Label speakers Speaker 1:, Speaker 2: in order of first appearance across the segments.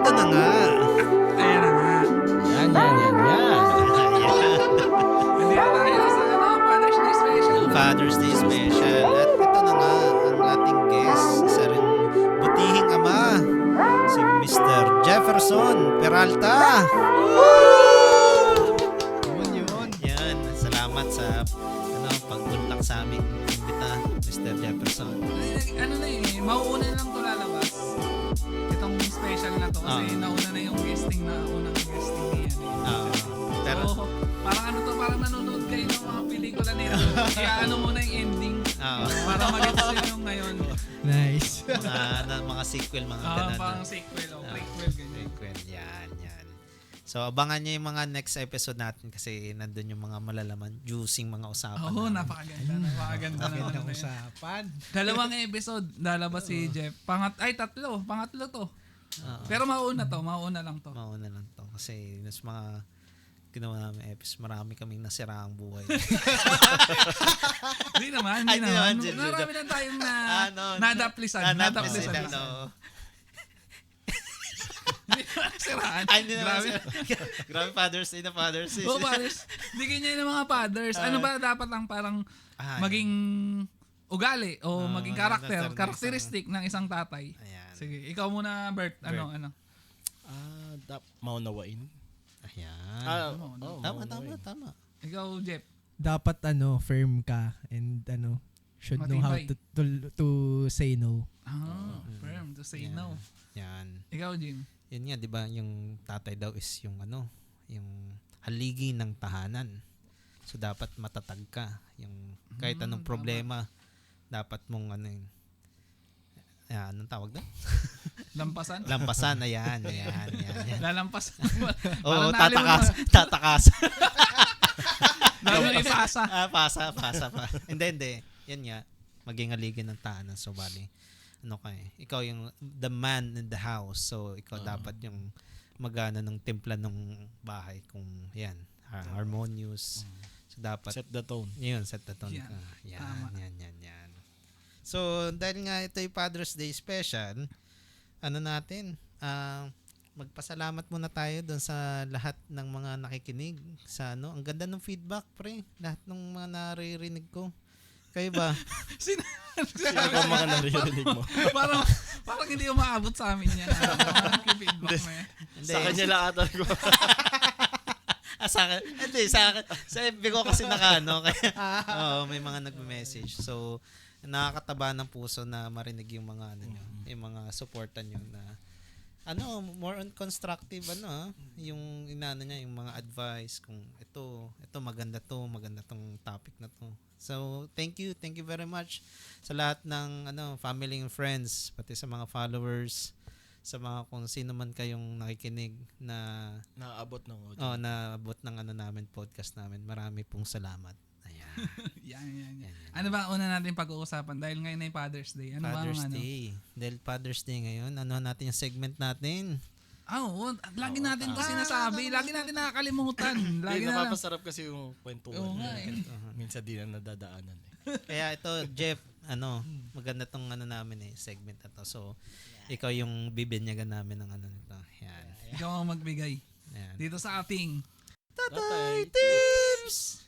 Speaker 1: ito na nga.
Speaker 2: Ayan na nga.
Speaker 3: Yan.
Speaker 2: Hindi na tayo sa Father's Day special.
Speaker 1: Father's Day special. At ito na nga ang ating guest. Isa rin butihing ama. Si Mr. Jefferson Peralta.
Speaker 3: Yun.
Speaker 1: Yan. Salamat sa pag-contact sa aming imbita, Mr. Jefferson.
Speaker 2: Ano na eh, mauuna lang to lalabas. Itong special na to kasi nauna na yung guesting na unang guesting niya.
Speaker 1: Pero,
Speaker 2: So, parang ano to, parang nanonood kayo ng mga pelikula nito. Kaya ano muna yung ending. Para mag-gets nyo yung ngayon.
Speaker 3: Nice.
Speaker 1: mga sequel, mga ganun.
Speaker 2: Parang sequel o prequel, ganyan.
Speaker 1: Prequel, yan. So, abangan nyo yung mga next episode natin kasi nandun yung mga malalaman, juicing mga usapan.
Speaker 2: Oo, napakaganda na
Speaker 3: Magandang
Speaker 2: ano.
Speaker 3: usapan.
Speaker 2: Dalawang episode, lalabas si Jeff. Pangatlo to. Pero mauna lang to.
Speaker 1: Mauna lang to. Kasi yung mga ginawa namin episode, marami kaming nasiraang buhay.
Speaker 2: Hindi naman. Marami lang tayong nadaplisan. Hindi naman siraan.
Speaker 1: Grabe, Father's Day na Father's Day.
Speaker 2: Oo, fathers. Hindi ganyan yung mga fathers. Ano ba dapat lang parang maging ugali o maging karakteristik ng isang tatay.
Speaker 1: Ayan.
Speaker 2: Sige, ikaw muna, Bert. Ano?
Speaker 3: Maunawain.
Speaker 1: Ayan. Tama.
Speaker 2: Ikaw, Jeff.
Speaker 4: Dapat firm ka and should know how to say no.
Speaker 2: Firm to say no.
Speaker 1: Yan.
Speaker 2: Ikaw, Jim.
Speaker 1: Yun nga, 'di ba, yung tatay daw is yung yung haligi ng tahanan. So dapat matatag ka. Yung kahit anong problema, dapat mong anong tawag doon?
Speaker 2: Lampasan?
Speaker 1: Lampasan, ayan.
Speaker 2: Lalampasan.
Speaker 1: Oo, tatakas.
Speaker 2: Dami ipasa.
Speaker 1: Pasa pa. Hindi. Yan nga, maging haligi ng tahanan. So bali, ikaw yung the man in the house. So ikaw dapat yung magana ng timpla ng bahay kung yan, harmonious. So dapat
Speaker 3: Set the tone.
Speaker 1: Yun, set the tone ka. Yan. So dahil nga ito yung Father's Day special, magpasalamat muna tayo doon sa lahat ng mga nakikinig sa ang ganda ng feedback, pre. Lahat ng mga naririnig ko. Kayo ba?
Speaker 3: Sino ba mga naririnig mo?
Speaker 2: parang hindi umaabot sa amin yan. Feedback mo yan.
Speaker 3: Sa kanya lang ata ko.
Speaker 1: Sa akin. Hindi, sa akin. Sa FB ko kasi kaya, may mga nagme-message. So, nakakataba ng puso na marinig yung mga nyo, yung mga supportan nyo na more on constructive yung niya, yung mga advice kung ito maganda tong topic na to. So, thank you very much sa lahat ng family and friends, pati sa mga followers, sa mga kung sino man kayong nakikinig na
Speaker 3: naabot ng audio.
Speaker 1: Naabot ng namin, podcast namin. Marami pong salamat. Ayan.
Speaker 2: Yan. Ano ba una natin pag-uusapan dahil ngayon ay Father's Day?
Speaker 1: Father's Day. Dahil Father's Day ngayon, natin yung segment natin?
Speaker 2: Lagi natin to sinasabi. Lagi natin nakakalimutan. Lagi na lang.
Speaker 3: Napapasarap kasi yung kwentuhan.
Speaker 2: Oo nga
Speaker 3: Minsan di na nadadaanan
Speaker 1: Kaya ito, Jeff, maganda tong namin segment na to. So, ikaw yung bibinyagan namin ng nito. Yan.
Speaker 2: Ikaw ang magbigay.
Speaker 1: Yan.
Speaker 2: Dito sa ating
Speaker 3: Tatay
Speaker 1: Tips!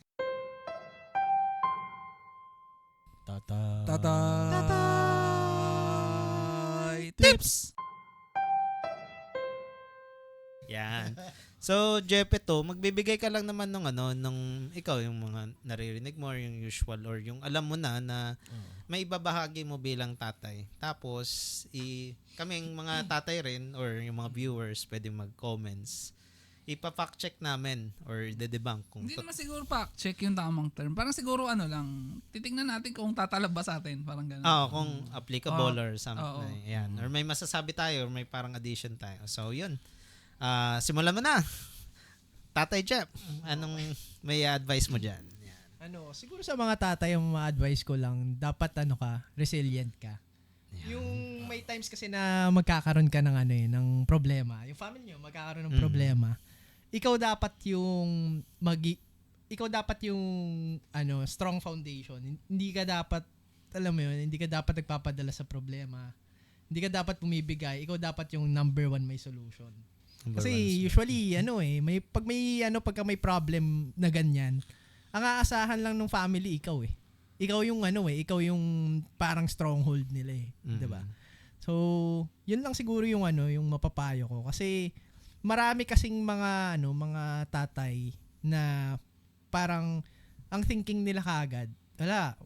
Speaker 2: Tatay Tips!
Speaker 1: Yan. So, Jeff, ito, magbibigay ka lang naman nung ikaw yung mga naririnig mo or yung usual or yung alam mo na may ibabahagi mo bilang tatay. Tapos, kaming mga tatay rin or yung mga viewers pwedeng mag-comments. Ipa-fact check namin or de-debunk kung
Speaker 2: hindi naman siguro fact check yung tamang term. Parang siguro lang, titingnan natin kung tatalab ba sa atin. Parang gano'n.
Speaker 1: kung applicable or something. Yan. Or may masasabi tayo or may parang addition tayo. So, yun. Simulan mo na. Tatay Jeff, anong may advice mo dyan? Yan.
Speaker 4: Siguro sa mga tatay, yung ma-advise ko lang, dapat resilient ka.
Speaker 1: Yan.
Speaker 4: Yung may times kasi na magkakaroon ka ng ng problema. Yung family nyo magkakaroon ng problema. Ikaw dapat yung strong foundation. Hindi ka dapat, alam mo yun, hindi ka dapat nagpapadala sa problema. Hindi ka dapat bumibigay, ikaw dapat yung number one may solution.
Speaker 1: Number
Speaker 4: Kasi
Speaker 1: one is-
Speaker 4: usually pag may problem na ganyan, ang aasahan lang ng family ikaw eh. Ikaw yung parang stronghold nila eh, 'di ba? So, yun lang siguro yung yung mapapayo ko kasi marami kasing mga tatay na parang ang thinking nila kaagad,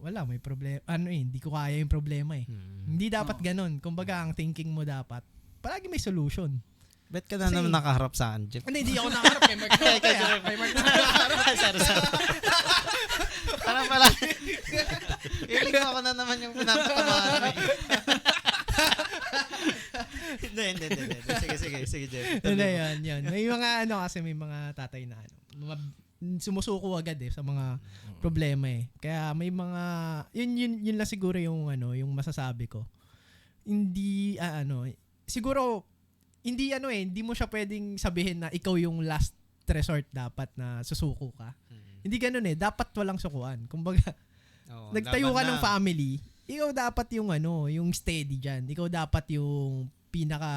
Speaker 4: wala may problema. Hindi ko kaya yung problema eh. Hindi dapat ganun. Kumbaga, ang thinking mo dapat palagi may solution.
Speaker 1: Bet ka na
Speaker 4: Kasi-
Speaker 1: naman nakaharap sa akin, Jeff.
Speaker 4: Hindi ako nakaharap kay Mark. Kay Mark na nakaharap.
Speaker 1: Sorry. Parang pala. Feeling ko ako na naman yung pinapatamaan mo eh. Hindi. Sige, Jeff.
Speaker 4: Yun. May mga may mga tatay na sumusuko agad sa mga problema eh. Kaya may mga yun lang siguro yung yung masasabi ko. Hindi siguro hindi mo siya pwedeng sabihin na ikaw yung last resort dapat na susuko ka. Hindi ganoon eh. Dapat walang sukuan. Kumbaga, nagtayo ka ng family, ikaw dapat yung yung steady diyan. Ikaw dapat yung pinaka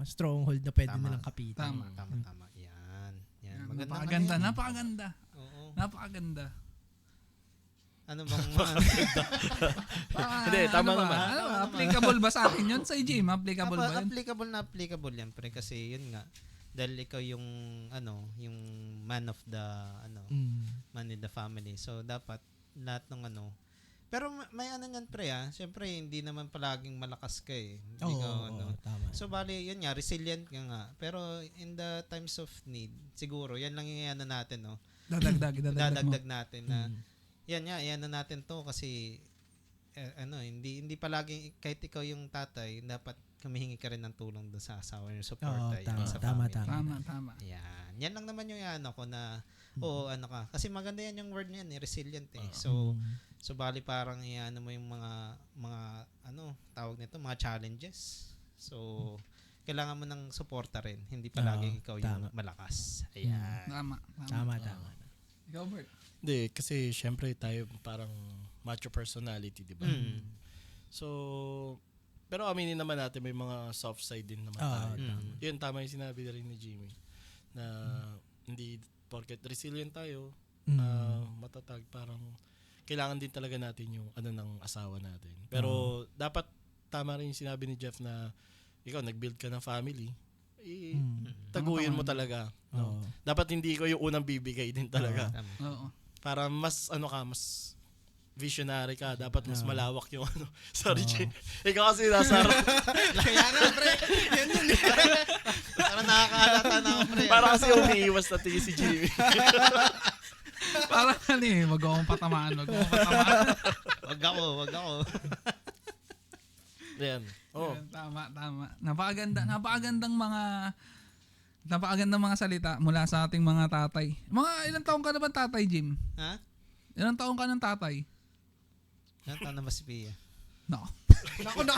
Speaker 4: stronghold na pwede nilang kapitan.
Speaker 1: Tama. Yan.
Speaker 2: Napakaganda.
Speaker 1: Oo.
Speaker 2: Napakaganda.
Speaker 1: Ano bang
Speaker 3: Hindi, tama naman.
Speaker 2: Applicable ba sa atin yun? Sa Jim, applicable ba yun?
Speaker 1: applicable yan pre kasi yun nga dahil ikaw yung yung man of the man in the family. So dapat lahat ng pero may niyan pre syempre hindi naman palaging malakas ka eh. Hindi ka
Speaker 4: Tama.
Speaker 1: So bali yun nga resilient ka nga. Pero in the times of need siguro yan lang yung natin dadagdag natin na yan natin to kasi hindi palaging kahit ikaw yung tatay dapat humihingi ka rin ng tulong doon sa asawa yung support sa family.
Speaker 2: Tama.
Speaker 1: Yan lang naman yung ko na ka kasi maganda yan yung word niyan resilient eh. So bali parang mo yung mga tawag nito mga challenges. So kailangan mo ng suporta rin hindi palaging ikaw yung malakas. Ayan.
Speaker 2: Tama.
Speaker 4: Tama.
Speaker 2: Ikaw, Bert.
Speaker 3: Hindi, kasi syempre tayo parang macho personality, di ba? So, pero aminin naman natin may mga soft side din naman tayo. Yun, tama yung sinabi rin ni Jimmy na hindi porket resilient tayo, matatag, parang kailangan din talaga natin yung ng asawa natin. Pero dapat tama rin yung sinabi ni Jeff na ikaw nag-build ka ng family, taguyin mo talaga. No? Dapat hindi ko yung unang bibigay din talaga.
Speaker 2: Oo.
Speaker 3: Para mas mas visionary ka, dapat mas malawak yung Sorry, Jay. Ikaw kasi nasa harap.
Speaker 1: Kaya nga pre. Yan yun. Parang nakakahalata na ako pre.
Speaker 3: Para kasi umiiwas na tingin si Jimmy.
Speaker 2: Parang wag akong patamaan.
Speaker 1: Wag ako.
Speaker 3: Yan. Oh.
Speaker 2: Tama. Napakagandang mga salita mula sa ating mga tatay. Mga ilang taong ka na ba tatay, Jim?
Speaker 1: Ha?
Speaker 2: Ilang taong ka ng tatay?
Speaker 1: Ilang taon na ba si Pia?
Speaker 2: No.
Speaker 4: Naku.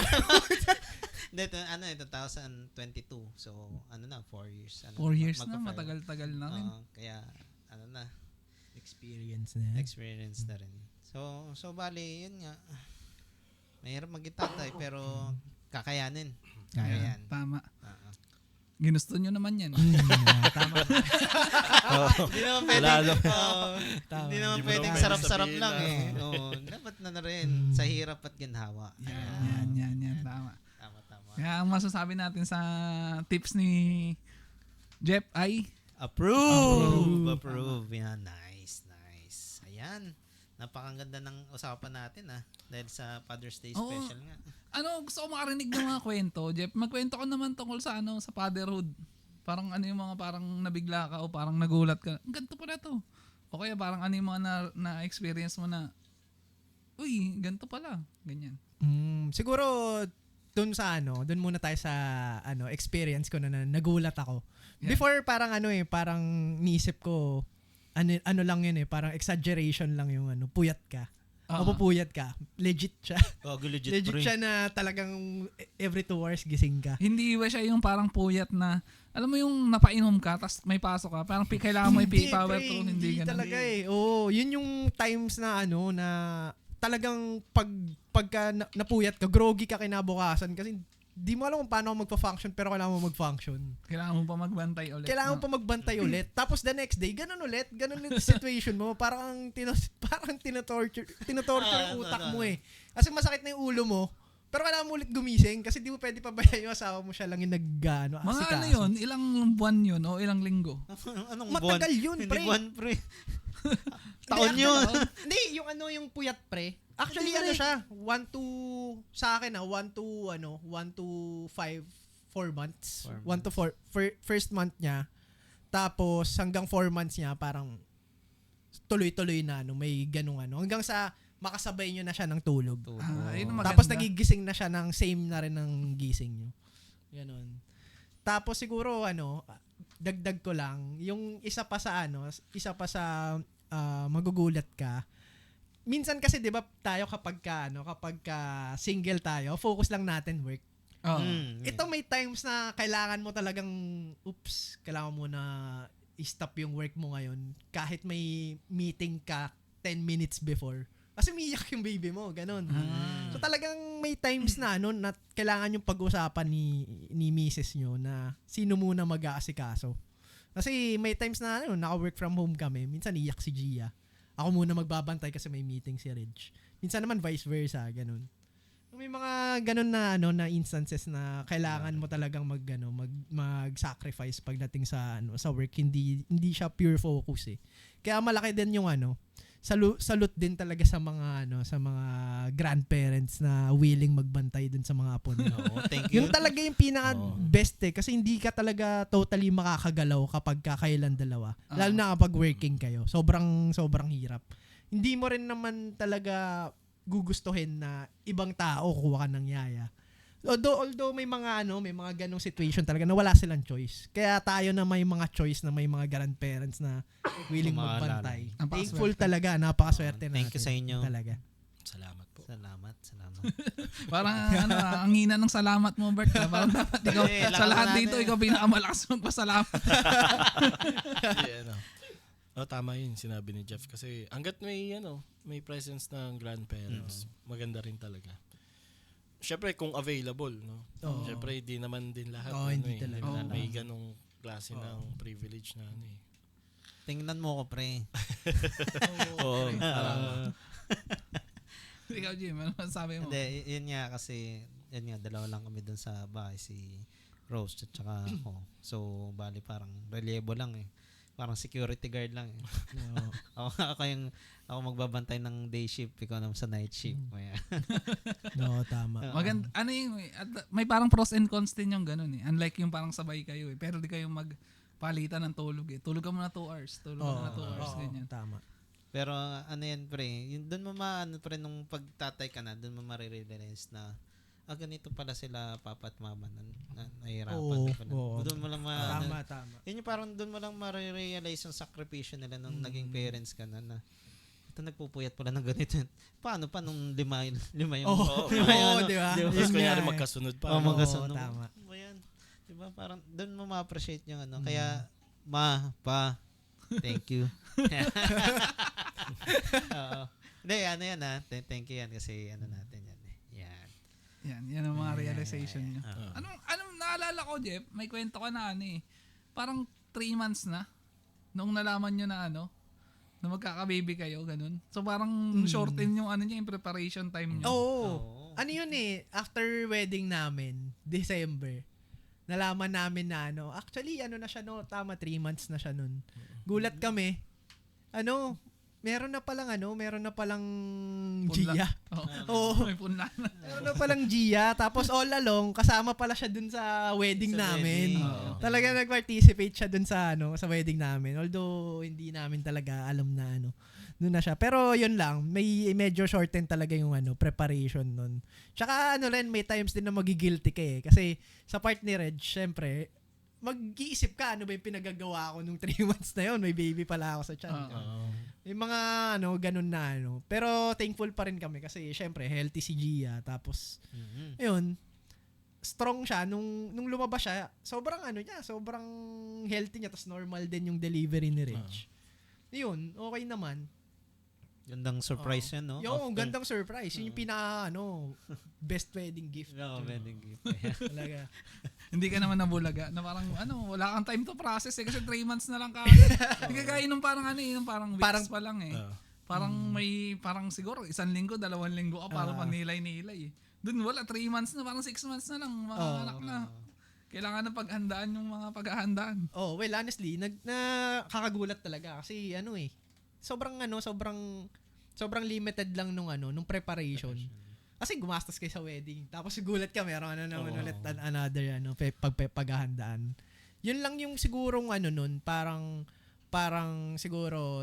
Speaker 1: Hindi, 2022. So, 4 years.
Speaker 2: 4 years na, matagal-tagal na rin.
Speaker 1: Kaya,
Speaker 4: Experience na
Speaker 1: rin. So bali, yun nga. Mahirap maging tatay, pero kakayanin. Kaya yan.
Speaker 2: Tama. Ginusto nyo naman yan.
Speaker 4: Tama.
Speaker 1: Hindi naman pwedeng, hindi naman
Speaker 3: Hindi mo
Speaker 1: pwedeng
Speaker 3: naman
Speaker 1: sarap-sarap
Speaker 3: sabihin
Speaker 1: lang
Speaker 3: na.
Speaker 1: eh. Dapat na rin sa hirap at ginhawa.
Speaker 2: Yan. Tama.
Speaker 1: Tama.
Speaker 2: Kaya ang masasabi natin sa tips ni Jeff ay
Speaker 1: Approve. Yan, nice. Ayan. Napakaganda ng usapan natin dahil sa Father's Day special nga.
Speaker 2: Gusto ko makarinig ng mga kwento, Jeff. Magkwento ko naman tungkol sa sa fatherhood. Parang yung mga parang nabigla ka o parang nagulat ka. Ganito pala to. O kaya parang yung mga na-experience mo na, uy, ganito pala. Ganyan.
Speaker 4: Siguro doon muna tayo sa experience ko na nagulat ako.
Speaker 2: Yeah.
Speaker 4: Before parang parang niisip ko ano lang yun parang exaggeration lang yung puyat ka. Mapupuyat ka. Legit siya.
Speaker 1: Legit
Speaker 4: siya na talagang every 2 hours gising ka.
Speaker 2: Hindi ba siya yung parang puyat na, alam mo yung napainom ka, tapos may pasok ka, parang kailangan mo i-power through, hindi ganun.
Speaker 4: Talaga eh. Oo, yun yung times na na talagang pagka napuyat ka, groggy ka kinabukasan kasi di mo alam kung paano magpa-function pero kailangan mo mag-function.
Speaker 2: Kailangan mo pa magbantay ulit.
Speaker 4: Kailangan mo pa magbantay ulit. Tapos the next day, ganun ulit yung situation mo. Parang tinatorture yung utak mo eh. Kasi masakit na yung ulo mo. Pero kailangan mo ulit gumising kasi di mo pwede pabayaan yung asawa mo, siya lang yung
Speaker 2: Mga
Speaker 4: asikaso.
Speaker 2: ano yun, ilang buwan yun o ilang linggo?
Speaker 1: Anong
Speaker 4: Matagal
Speaker 1: buwan?
Speaker 4: yun,
Speaker 1: Hindi
Speaker 4: pre.
Speaker 1: buwan, pre.
Speaker 4: Taon
Speaker 1: Taon yun.
Speaker 4: Hindi, yung puyat pre. Actually, siya, 1 to 5, 4 months. 1 to 4, first month niya. Tapos, hanggang 4 months niya, parang tuloy-tuloy na, may ganung hanggang sa makasabay nyo na siya ng tulog.
Speaker 2: Ayun ang maganda.
Speaker 4: Tapos, nagigising na siya ng same na rin ng gising nyo. Ganon. Tapos, siguro, dagdag ko lang, yung isa pa sa magugulat ka. Minsan kasi 'di ba tayo kapag single tayo, focus lang natin work.
Speaker 2: Oh.
Speaker 4: Ito may times na kailangan mo talagang kailangan mo na i-stop yung work mo ngayon kahit may meeting ka 10 minutes before. Kasi umiiyak yung baby mo, ganun. So talagang may times na na kailangan yung pag-usapan ni misis nyo na sino muna mag-aasikaso. Kasi may times na naka-work from home kami, minsan iyak si Gia. Ako muna magbabantay kasi may meeting si Reg. Minsan naman vice versa, ganun. May mga ganun na na instances na kailangan mo talagang mag-sacrifice pagdating sa work, hindi siya pure focus eh. Kaya malaki din yung salute din talaga sa mga grandparents na willing magbantay dun sa mga apo nila.
Speaker 1: Thank you.
Speaker 4: Yung talaga yung pinaka best kasi hindi ka talaga totally makakagalaw kapag kakailan dalawa. Lalo na kapag working kayo. Sobrang hirap. Hindi mo rin naman talaga gugustuhin na ibang tao kuha ka ng yaya. Although may mga ganong situation talaga na wala silang choice. Kaya tayo na may mga choice na may mga grandparents na willing magbantay. Thankful talaga, napakaswerte natin.
Speaker 1: Thank you sa inyo.
Speaker 4: Talaga.
Speaker 3: Salamat po.
Speaker 1: Salamat.
Speaker 2: Parang ang hina ng salamat mo, Bert. Parang dapat ikaw, sa lahat dito, ikaw pinakamalakas magpasalamat.
Speaker 3: Tama yun, sinabi ni Jeff. Kasi hanggat may presence ng grandparents, maganda rin talaga. Siyempre, kung available, no? Siyempre, di naman din lahat.
Speaker 4: Hindi talaga.
Speaker 3: May ganong klase ng privilege na
Speaker 1: Tingnan mo ko, pre.
Speaker 3: Oo.
Speaker 2: Ikaw, Jim, ano masasabi mo?
Speaker 1: Hindi, yun nga kasi, dalawa lang kami dun sa bahay, si Rose at saka ako. So, bali parang reliable lang eh. Parang security guard lang eh. Ako magbabantay ng day shift, ikaw naman sa night shift.
Speaker 4: No, tama.
Speaker 2: Maganda, may parang pros and cons din yung ganun eh. Unlike yung parang sabay kayo eh. Pero di kayo magpalitan ng tulog eh. Tulog ka muna 2 hours. Tulog ka muna 2 hours. Ganyan.
Speaker 4: Tama.
Speaker 1: Pero yan pre, doon mo pre nung pagtatay ka na, doon mo marirealize na ganito pala sila papa at mama na nahihirapan pala. Doon mo lang
Speaker 4: Tama.
Speaker 1: Yun yung parang doon mo lang marirealize yung sakripisyo nila nung naging parents ka na ito nagpupuyat pala ng ganito. Paano pa nung lima yung
Speaker 4: di ba?
Speaker 3: Tapos kunyari magkasunod pa.
Speaker 1: Magkasunod.
Speaker 4: Tama.
Speaker 1: Yan. Di ba? Parang doon mo ma-appreciate yung Kaya, thank you. Hindi, thank you yan kasi natin yan.
Speaker 2: Yan ang mga realization niya. Anong naalala ko, Jeff? May kwento ka na parang 3 months na nung nalaman nyo na na magkaka-baby kayo, ganun. So parang shorten yung yung preparation time nyo.
Speaker 4: Ano yun after wedding namin, December, nalaman namin na actually na siya tama 3 months na siya nun. Gulat kami. Meron na palang Gia.
Speaker 2: May punla na.
Speaker 4: Meron na palang Gia. Tapos all along, kasama pala siya dun sa wedding namin. Talaga nag-participate siya dun sa sa wedding namin. Although, hindi namin talaga alam na doon na siya. Pero yun lang, may medyo shorten talaga yung preparation nun. Tsaka may times din na magigilty ka eh. Kasi sa part ni Reg, syempre, mag-iisip ka ano ba yung pinagagawa ko nung 3 months na yun. May baby pala ako sa tiyan. May mga ganun na Pero thankful pa rin kami kasi syempre healthy si Gia. Tapos ayun, strong siya nung lumabas siya. Sobrang sobrang healthy niya, tapos normal din yung delivery ni Rich. Yun, okay naman.
Speaker 1: Gandang surprise yan, no?
Speaker 4: Yung gandang surprise. Yun yung best wedding gift.
Speaker 1: No, wedding gift.
Speaker 4: Talaga.
Speaker 2: Hindi ka naman nabulaga na parang wala kang time to process kasi 3 months na lang kagad. Hindi kagaya nung parang yung parang weeks pa lang eh. Parang may parang siguro 1 linggo, 2 linggo ka para panilay-nilay eh. Doon wala 3 months na, parang 6 months na lang mga anak na. Kailangan na paghandaan yung mga paghahandaan.
Speaker 4: Oh, well honestly, nakakagulat talaga kasi sobrang limited lang nung preparation. Kasi gumastos kayo sa wedding. Tapos gulat ka, meron naman ulit another paghahandaan. Yun lang yung sigurong nun, parang siguro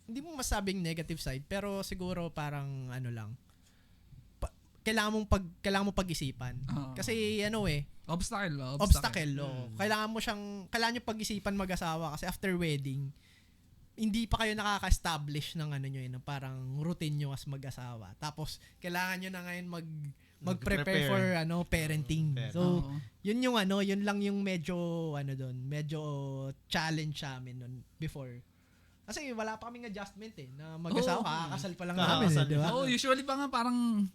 Speaker 4: hindi mo masabing negative side, pero siguro parang lang. Kailangan mong pag-isipan. Kasi obstacle. Kailangan nyo pag-isipan mag-asawa kasi after wedding, hindi pa kayo nakaka-establish ng ng parang routine nyo as mag-asawa. Tapos kailangan nyo na ngayon mag-prepare for parenting. So, yun lang yung medyo medyo challenge sa amin nun before. Kasi wala pa kaming adjustment na mag-asawa, kakasal pa lang namin, di ba?
Speaker 2: Usually pa nga parang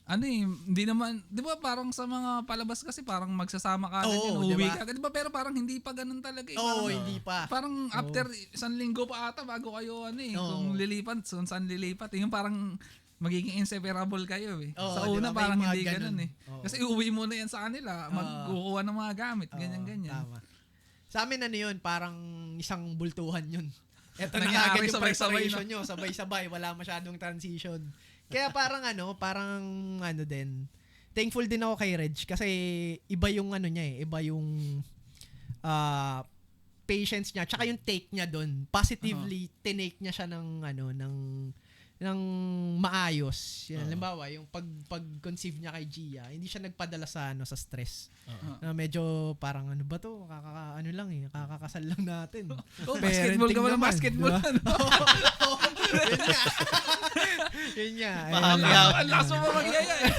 Speaker 2: hindi naman, di ba parang sa mga palabas kasi parang magsasama ka agad yun, uwi ka agad, di ba? Pero parang hindi pa ganun talaga
Speaker 4: Hindi pa.
Speaker 2: Parang after 1 linggo pa ata bago kayo kung lilipat, saan lilipat. Yung parang magiging inseparable kayo eh. Sa una parang hindi ganun eh. Kasi uuwi mo na yan sa kanila, magkukuha ng mga gamit, ganyan-ganyan.
Speaker 4: Tama. Sa amin yun, parang isang bultuhan yun. Eto na
Speaker 2: Nangyari
Speaker 4: agad yung
Speaker 2: sabay-sabay
Speaker 4: preparation nyo, sabay-sabay, wala masyadong transition. Kaya parang din. Thankful din ako kay Reg kasi iba yung iba yung patience niya, tsaka yung take niya doon. Positively tinake niya siya ng maayos. Yan, halimbawa, yung pag-conceive niya kay Gia, hindi siya nagpadala sa stress. Na medyo parang ba to? Kakakasal lang natin.
Speaker 2: Basketball ka ba ng basketball?
Speaker 4: Yun nga.
Speaker 2: Ang lakas mo magyaya eh.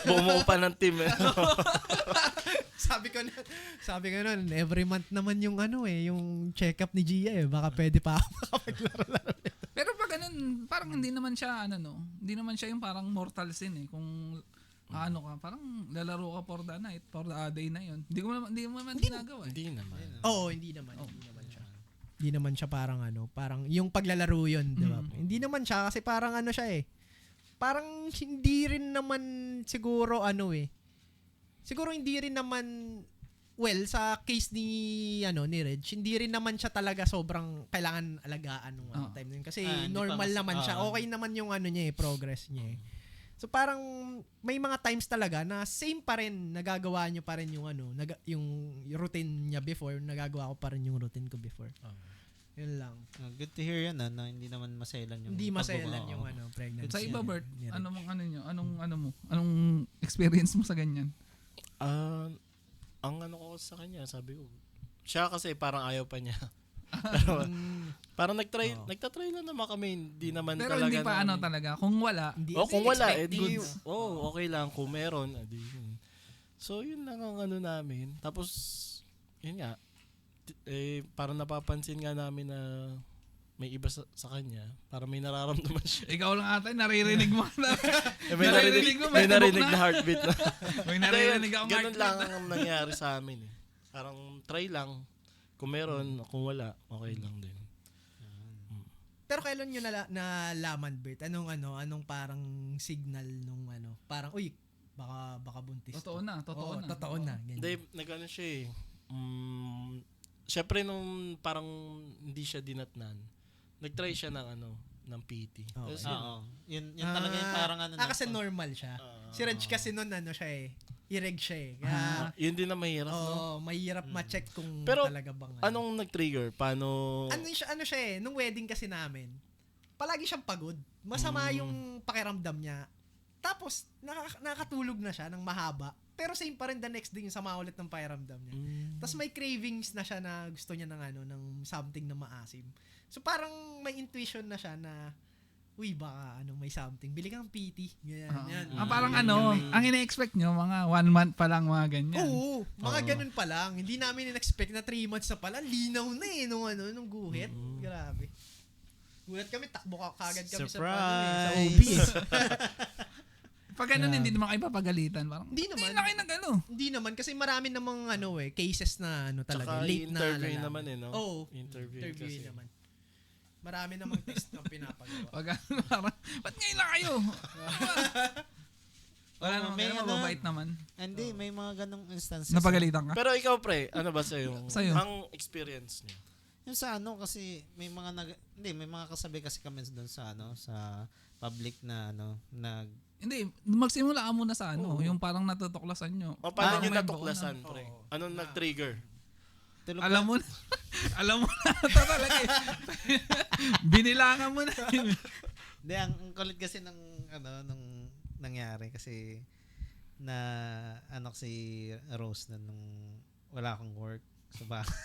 Speaker 3: Bumuo pa ng team eh.
Speaker 4: Sabi ko nun, every month naman yung yung check-up ni Gia baka pwede pa makapaglaro-laro.
Speaker 2: Pero pag ganun, parang hindi naman siya hindi naman siya yung parang mortal sin eh. Kung ka, parang lalaro ka for the night, for the day na yun. Hindi mo naman ginagawa eh.
Speaker 3: Hindi naman.
Speaker 4: Hindi naman siya. Hindi naman siya parang parang yung paglalaro yun, di ba? Hindi naman siya kasi parang siya eh. Parang hindi rin naman siguro Siguro hindi rin naman sa case ni Reg, hindi rin naman siya talaga sobrang kailangan alagaan nung time na yun. Kasi normal naman siya. Okay naman yung niya progress niya eh. So parang may mga times talaga na same pa rin, nagagawa niyo pa rin yung yung routine niya before, nagagawa ko pa rin yung routine ko before. Yun lang.
Speaker 1: Good to hear yan na hindi naman maselan yung
Speaker 4: pregnancy.
Speaker 2: Sa iba, Bert, anong experience mo sa ganyan?
Speaker 3: Ang ko sa kanya, sabi ko, siya kasi parang ayaw pa niya. Pero parang nagtatry na naman kami, hindi naman
Speaker 2: pero
Speaker 3: talaga.
Speaker 2: Pero hindi pa talaga, kung wala.
Speaker 3: Kung wala, okay lang, kung meron, yun. So yun lang ang namin. Tapos, yun nga, parang napapansin nga namin na may iba sa kanya, para may nararamdaman siya.
Speaker 2: Ikaw lang ata, naririnig mo na.
Speaker 3: may narinig na heartbeat na.
Speaker 2: May naririnig akong
Speaker 3: ganun
Speaker 2: heartbeat
Speaker 3: lang ang nangyari sa amin eh. Parang try lang. Kung meron, kung wala, okay lang din.
Speaker 4: Pero kailan nyo nalaman, Bert? Anong parang signal nung parang, uy, baka buntis.
Speaker 2: Totoo na.
Speaker 4: Totoo na.
Speaker 3: Hindi, nag-ano siya eh. Siyempre nung parang hindi siya dinatnan, nag-try siya ng PT.
Speaker 1: Tapos yun talaga yung parang
Speaker 4: kasi normal siya. Si Reg kasi nun siya eh. I-reg siya eh. Kaya,
Speaker 3: yun din na mahirap, no?
Speaker 4: Mahirap ma-check kung
Speaker 3: pero,
Speaker 4: talaga bang
Speaker 3: anong nag-trigger? Paano?
Speaker 4: Siya eh, nung wedding kasi namin, palagi siyang pagod. Masama yung pakiramdam niya. Tapos, nakatulog na siya ng mahaba. Pero same pa rin the next day yung sama ulit ng pakiramdam niya. Tapos may cravings na siya na gusto niya ng something na maasim. So parang may intuition na siya na, uy, baka may something. Bili kang PT. Ganyan.
Speaker 2: Parang ang ina-expect nyo, mga 1 month pa lang, mga ganyan.
Speaker 4: Oo, mga ganun pa lang. Hindi namin in-expect na 3 months na pala. Linaw na nung guhit. Grabe. Gulat kami, takbo kagad kami sa
Speaker 1: Surprise!
Speaker 4: OB.
Speaker 2: Pag ganun, hindi naman kayo papagalitan. Parang,
Speaker 4: Hindi naman.
Speaker 2: na kayo nag-ano.
Speaker 4: Hindi naman kasi marami namang cases na talaga
Speaker 3: Tsaka
Speaker 4: late na
Speaker 3: interview
Speaker 4: lalaman.
Speaker 3: naman no?
Speaker 4: Oo.
Speaker 3: Interview kasi.
Speaker 4: naman. Marami namang test na pinapagawa.
Speaker 2: Pag ano, parang, ba't ngayon lang kayo? Wala naman,
Speaker 1: may
Speaker 2: kayo mababait naman.
Speaker 1: Hindi, may mga ganong instances.
Speaker 2: Napagalitan ka?
Speaker 3: Pero ikaw, pre, ano ba sa'yo?
Speaker 2: Sa'yo?
Speaker 3: Ang experience niyo?
Speaker 1: Yung sa ano kasi may mga may mga kasabi kasi kami doon sa sa public na
Speaker 2: Hindi, magsimula ka muna sa yung parang natutuklasan nyo.
Speaker 3: O paano niyo
Speaker 2: may
Speaker 3: natuklasan,
Speaker 2: baon
Speaker 3: pre? Anong nag-trigger?
Speaker 1: tulog
Speaker 2: Alam mo na, alam mo na ito talaga eh. Binilangan mo na.
Speaker 1: Hindi, ang kulit kasi nung nangyari kasi na si Rose na nung wala akong work sa bahay.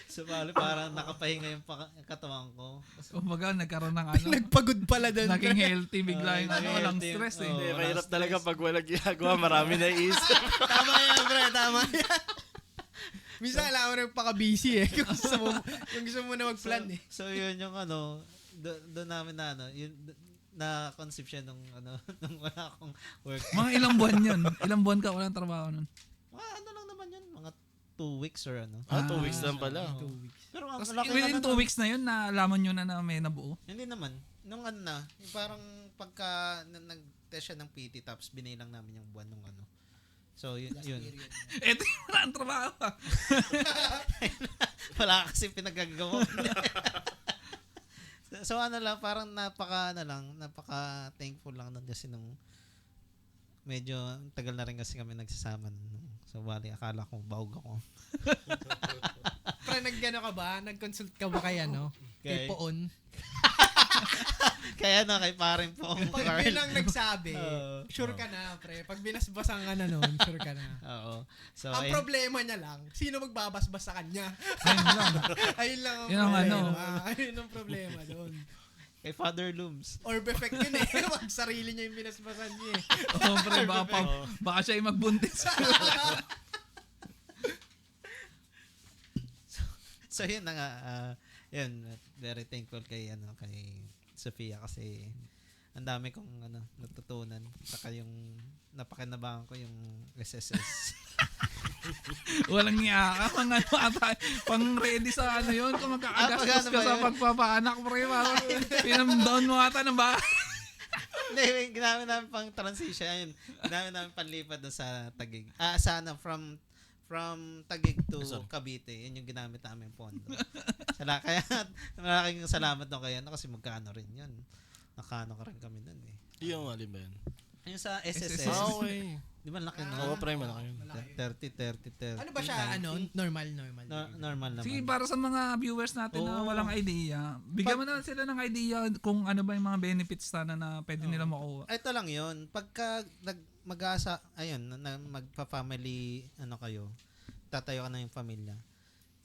Speaker 1: So parang nakapahinga yung katawan ko.
Speaker 2: Kumbaga, nagkaroon ng
Speaker 4: Nagpagod pala doon.
Speaker 2: naging healthy bigla yung
Speaker 1: naging
Speaker 2: walang
Speaker 1: healthy.
Speaker 2: stress eh.
Speaker 1: Oo.
Speaker 3: Hindi,
Speaker 1: wala
Speaker 3: mahirap
Speaker 1: stress.
Speaker 3: talaga pag walang ginagawa, marami na iisip.
Speaker 4: Tama yan, pre. Tama yan. Minsan alam mo na paka-busy eh. Kung gusto mo na mag-plan eh.
Speaker 1: So yun yung doon namin yun na-concept siya nung wala akong work.
Speaker 2: Mga ilang buwan yun? Ilang buwan ka walang trabaho nun?
Speaker 1: Mga lang naman yun, mga 2 weeks or
Speaker 3: 2 weeks lang pala.
Speaker 4: 2 weeks.
Speaker 1: Pero ang
Speaker 2: Tapos
Speaker 1: laki
Speaker 2: within 2
Speaker 1: nun.
Speaker 2: weeks na yun, nalaman nyo na may nabuo.
Speaker 1: Hindi naman. Nung yung parang pagka nag-test siya ng PT tapos binilang namin yung buwan nung So yun.
Speaker 2: Ito yung wala ang trabaho.
Speaker 1: Wala kasi pinagagawa. So lang, parang napaka thankful lang nun kasi nung medyo tagal na rin kasi kami nagsasama nun. So bali, akala ko bahog ako.
Speaker 4: Pre, nag-gano ka ba? Nag-consult ka ba kay Kay
Speaker 1: Kay-
Speaker 4: Poon?
Speaker 1: Kaya kay paring po ang
Speaker 4: Pag
Speaker 1: Carl.
Speaker 4: bilang nagsabi,
Speaker 1: Oo.
Speaker 4: sure ka na, pre. Pag binasbasan ka na noon, sure ka na.
Speaker 1: Oo. So,
Speaker 4: Ang problema niya lang, sino magbabasbas sa kanya?
Speaker 2: Ayun lang.
Speaker 4: Ayun lang ang
Speaker 2: Yun ang
Speaker 4: problema. Ayun ang problema doon.
Speaker 1: kay Father Looms.
Speaker 4: Or effect yun eh. Wag sarili niya yung binasbasan niya eh.
Speaker 2: Oo, pre, baka siya yung magbuntis.
Speaker 1: So yun na nga, yun, very thankful kay Sofia kasi ang dami kong natutunan. Saka yung napakinabangan ko yung SSS.
Speaker 2: Walang niya ka. Pang ready sa yun. Kung magkakagastos ka sa pagpapaanak, pre, parang pinamdown mo ata ng bahay.
Speaker 1: Hindi, ginamit namin pang transition. Ayun, ginamit namin panlipad doon sa Taguig. From Taguig to Cavite. Yun yung ginamit namin pondo. Kaya malaking salamat doon kayo kasi magkano rin yun. Nakano ka rin kami doon eh.
Speaker 3: Yung alin ba yan?
Speaker 1: Yung sa SSS.
Speaker 3: Okay.
Speaker 1: Di ba laki
Speaker 3: Oo,
Speaker 1: no?
Speaker 3: pre, malaki yun.
Speaker 1: 30.
Speaker 4: Ano ba siya?
Speaker 1: 90.
Speaker 4: Normal.
Speaker 1: Normal naman.
Speaker 2: Sige, para sa mga viewers natin na
Speaker 1: Oo.
Speaker 2: walang idea, bigyan mo na sila ng idea kung ano ba yung mga benefits na pwede nila makuha.
Speaker 1: Ito lang yun. Pagka magpa-family, kayo, tatayo ka na yung pamilya,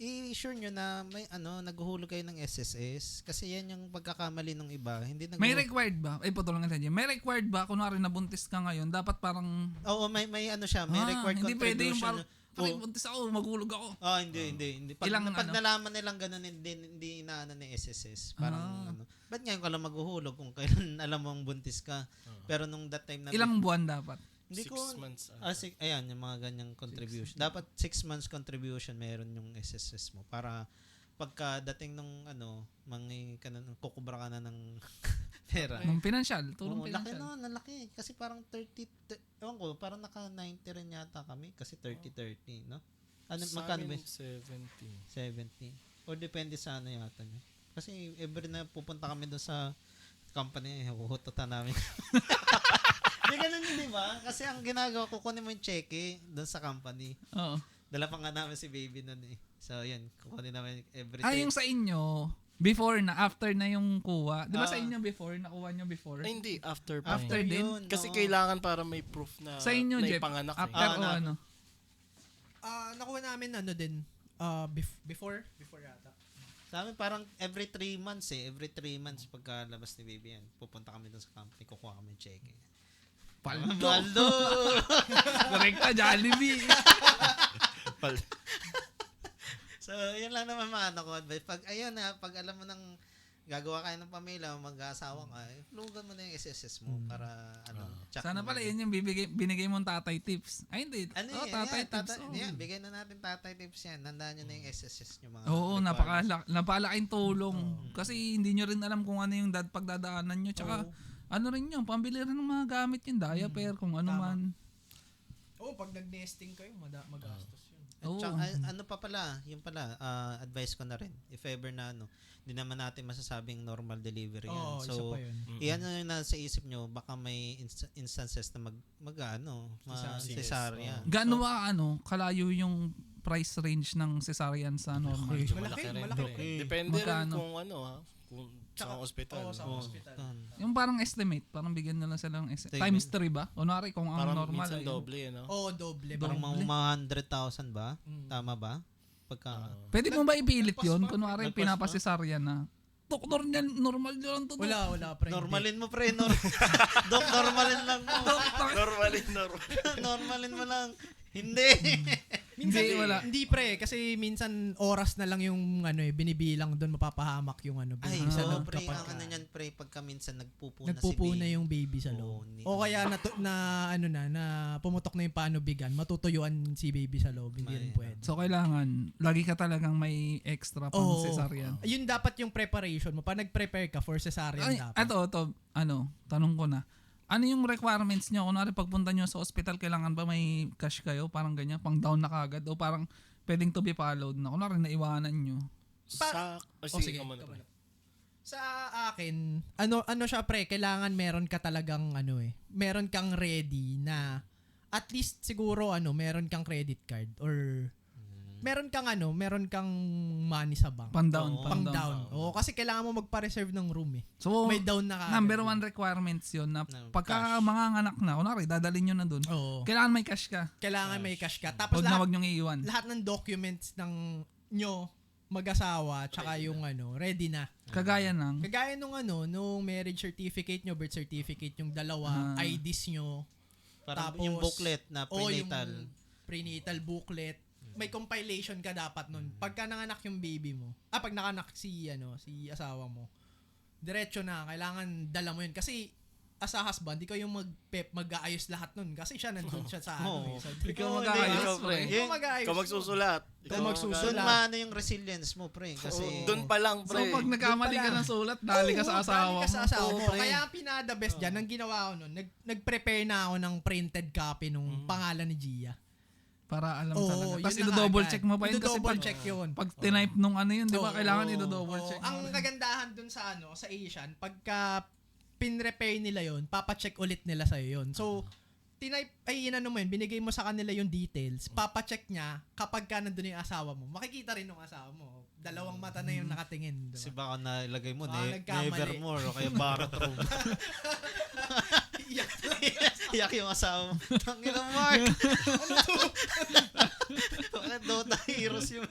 Speaker 1: i-sure nyo na may naghuhulog kayo ng SSS kasi yan yung pagkakamali ng iba. Hindi
Speaker 2: May required ba? Ay, putulungan tayo. May required ba? Kunwari nabuntis ka ngayon, dapat parang...
Speaker 1: Oo, may siya. May required
Speaker 2: hindi pwede yung
Speaker 1: contribution.
Speaker 2: parang, buntis ako, maghulog ako.
Speaker 1: Hindi. Pag nalaman nilang ganun, hindi inaano ng SSS. Parang ba't ngayon ka lang maghuhulog kung kailan alam mong buntis ka? Pero nung that time na...
Speaker 2: Ilang buwan dapat?
Speaker 1: Hindi
Speaker 3: 6 months.
Speaker 1: ayan, yung mga ganyang contribution. Dapat 6 months contribution meron yung SSS mo para pagkadating nung kukubra ka na ng pera.
Speaker 2: Ng financial, tulong
Speaker 1: Oo, laki
Speaker 2: financial.
Speaker 1: laki. Kasi parang ewan ko, parang naka 90 rin yata kami kasi 30-30, no? Magkano ba?
Speaker 3: 70.
Speaker 1: 70. O depende sa yata nyo. Kasi every na pupunta kami doon sa company, huhututan namin. Hindi ganun yun, di ba? Kasi ang ginagawa, kukunin mo yung cheque doon sa company.
Speaker 2: Oo.
Speaker 1: Dala pa nga namin si baby nun eh. So, yun. Kukunin namin every
Speaker 2: Yung sa inyo, before na, after na yung kuha. Di ba sa inyo before, nakuha nyo before?
Speaker 3: Ay, hindi. After pa.
Speaker 2: After
Speaker 3: yun.
Speaker 2: din?
Speaker 1: Yun,
Speaker 3: Kasi
Speaker 1: oo.
Speaker 3: kailangan para may proof na
Speaker 2: Sa inyo, Jeff,
Speaker 3: naipanganak.
Speaker 2: after o
Speaker 1: na-
Speaker 2: ano?
Speaker 4: Nakuha namin din. Before yata.
Speaker 1: Sa amin parang every 3 months eh. Every 3 months pagkalabas ni baby yan. Pupunta kami doon sa company, kukuha kami yung cheque.
Speaker 2: Paldo.
Speaker 1: Paldo!
Speaker 2: Correcta, Jollibee.
Speaker 1: So So, yun lang naman maano ko advice. Pag alam mo nang gagawa kayo ng pamilya, mag-aasawa ka, lugan mo na yung SSS mo para check
Speaker 2: Sana
Speaker 1: mo
Speaker 2: pala
Speaker 1: na.
Speaker 2: yun yung binigay mong tatay tips. Ay, hindi. Tatay tips.
Speaker 1: Yan, bigay na natin tatay tips yan. Nandaan nyo na yung SSS nyo mga
Speaker 2: Oo,
Speaker 1: requirements.
Speaker 2: napakalaking tulong. Kasi hindi nyo rin alam kung ano yung pagdadaanan nyo. Tsaka, ano rin yun, pambili rin ng mga gamit yung diaper, kung ano
Speaker 4: Tama.
Speaker 2: man.
Speaker 4: Pag nag-nesting kayo, magastos yun.
Speaker 1: At
Speaker 2: Oo.
Speaker 1: saka, ano pa pala, yun pala, advice ko na rin. If ever na hindi naman natin masasabing normal delivery yan.
Speaker 4: Oo, isa
Speaker 1: So,
Speaker 4: pa yun.
Speaker 1: iyan na yung nasa isip nyo, baka may instances na cesarean.
Speaker 2: Gaano ba, kalayo yung price range ng cesarean sa normal?
Speaker 3: Medyo
Speaker 4: Malaki,
Speaker 3: rin,
Speaker 4: malaki.
Speaker 3: pre. Depende rin
Speaker 2: Magkano?
Speaker 3: kung kung sa ospital.
Speaker 4: Oo, sa hospital.
Speaker 2: Yung parang estimate, parang bigyan na lang sila ng
Speaker 1: Estimate.
Speaker 2: times 3 ba? Kunwari kung ang
Speaker 3: Parang
Speaker 2: normal
Speaker 3: minsan
Speaker 2: ay
Speaker 3: doble,
Speaker 4: Doble.
Speaker 1: Parang
Speaker 2: Doble.
Speaker 1: mga 100,000 ba? Tama ba? Pagka,
Speaker 2: Pwede mo ba ipilit yun?
Speaker 4: Nagpas ba?
Speaker 2: Kunwari
Speaker 3: Nagpas ba?
Speaker 2: pinapasesaryan na. Doktor niyan, normal nyo lang to.
Speaker 4: Wala, pre.
Speaker 1: normalin mo pre, Dok, normalin lang mo.
Speaker 3: Normalin.
Speaker 1: Normalin mo lang. Hindi.
Speaker 4: Minsan,
Speaker 2: Hindi, wala.
Speaker 4: Hindi pre, kasi minsan oras na lang yung binibilang doon, mapapahamak yung
Speaker 1: Ay,
Speaker 4: baby sa
Speaker 1: so
Speaker 4: loob
Speaker 1: pre,
Speaker 4: kapag
Speaker 1: ang niyan pre, pagka minsan nagpupuna
Speaker 4: nagpupuna
Speaker 1: si baby.
Speaker 4: yung baby sa loob. O kaya na pumutok na yung panubigan, matutuyuan si baby sa loob, hindi rin pwede.
Speaker 2: So, kailangan, lagi ka talagang may extra pang
Speaker 4: Oo.
Speaker 2: cesarean.
Speaker 4: Yun dapat yung preparation mo. Pag nag-prepare ka for cesarean
Speaker 2: Ay,
Speaker 4: dapat.
Speaker 2: tanong ko na. Ano yung requirements nyo? Kunwari pagpunta nyo sa ospital, kailangan ba may cash kayo? Parang ganyan, pang down na kagad? O parang pwedeng to be followed na? Kunwari naiwanan nyo.
Speaker 3: Sige, ka muna.
Speaker 4: Sa akin, ano siya pre, kailangan meron ka talagang meron kang ready na at least siguro meron kang credit card or meron kang money sa bank.
Speaker 2: Pang down.
Speaker 1: Oo,
Speaker 4: Pang down. Oo, kasi kailangan mo magpa-reserve ng room eh.
Speaker 2: So,
Speaker 4: May down na ka.
Speaker 2: number one requirements yun na pagka
Speaker 1: cash.
Speaker 2: manganganak na, kunwari dadalhin nyo na dun,
Speaker 4: Oo.
Speaker 2: kailangan may cash ka.
Speaker 4: Kailangan may cash ka. Tapos
Speaker 2: Huwag na wag nyong iiwan.
Speaker 4: lahat ng documents ng nyo mag-asawa tsaka yung ready na.
Speaker 2: Kagaya ng,
Speaker 4: Kagaya nung marriage certificate nyo, birth certificate, yung dalawa, IDs nyo,
Speaker 1: Parang
Speaker 4: tapos,
Speaker 1: yung booklet na prenatal.
Speaker 4: yung prenatal booklet. May compilation ka dapat nun. Pagka nanganak yung baby mo, pag nanganak si asawa mo, diretso na, kailangan dala mo yun. Kasi, as a husband, ikaw yung mag-aayos lahat nun. Kasi siya nandun siya sa
Speaker 1: Oo.
Speaker 2: ikaw
Speaker 1: Oo,
Speaker 2: mag-aayos,
Speaker 3: ikaw, pre.
Speaker 2: pre.
Speaker 4: Ikaw mag-aayos.
Speaker 3: Ikaw magsusulat.
Speaker 4: Ikaw magsusulat.
Speaker 1: Doon maano yung resilience mo pre. Kasi,
Speaker 3: Doon pa lang,
Speaker 2: So,
Speaker 3: pre.
Speaker 2: pag nagkamali ka ng sulat, dali ka sa
Speaker 4: Oo,
Speaker 2: asawa
Speaker 4: dali ka sa
Speaker 2: mo.
Speaker 4: asawa mo.
Speaker 3: pre.
Speaker 4: Kaya ang pinaka-the best dyan, ang ginawa ko nun, nag-prepare na ako ng printed copy nung pangalan ni Gia.
Speaker 2: Para alam
Speaker 4: Oo,
Speaker 2: talaga. Tapos
Speaker 4: yun na
Speaker 2: i-double
Speaker 4: agad.
Speaker 2: check mo pa yun kasi
Speaker 4: I-double
Speaker 2: pag,
Speaker 4: check yun.
Speaker 2: pag tinype nung yun, di ba,
Speaker 4: Oo.
Speaker 2: kailangan i-double check.
Speaker 4: Ang kagandahan dun sa Asian, pagka pinrepair nila yon, papacheck ulit nila sa'yo yun. So, binigay mo sa kanila yung details, papacheck niya kapag ka nandun yung asawa mo. Makikita rin ng asawa mo. Dalawang mata na yung nakatingin.
Speaker 1: kasi
Speaker 4: Diba?
Speaker 1: baka nailagay mo
Speaker 4: Nagkamali.
Speaker 1: nevermore o kaya Barrett room.
Speaker 4: Iyak.
Speaker 1: Iyak yung asawa mo. Tangin na Mark. Bakit Dota Heroes yung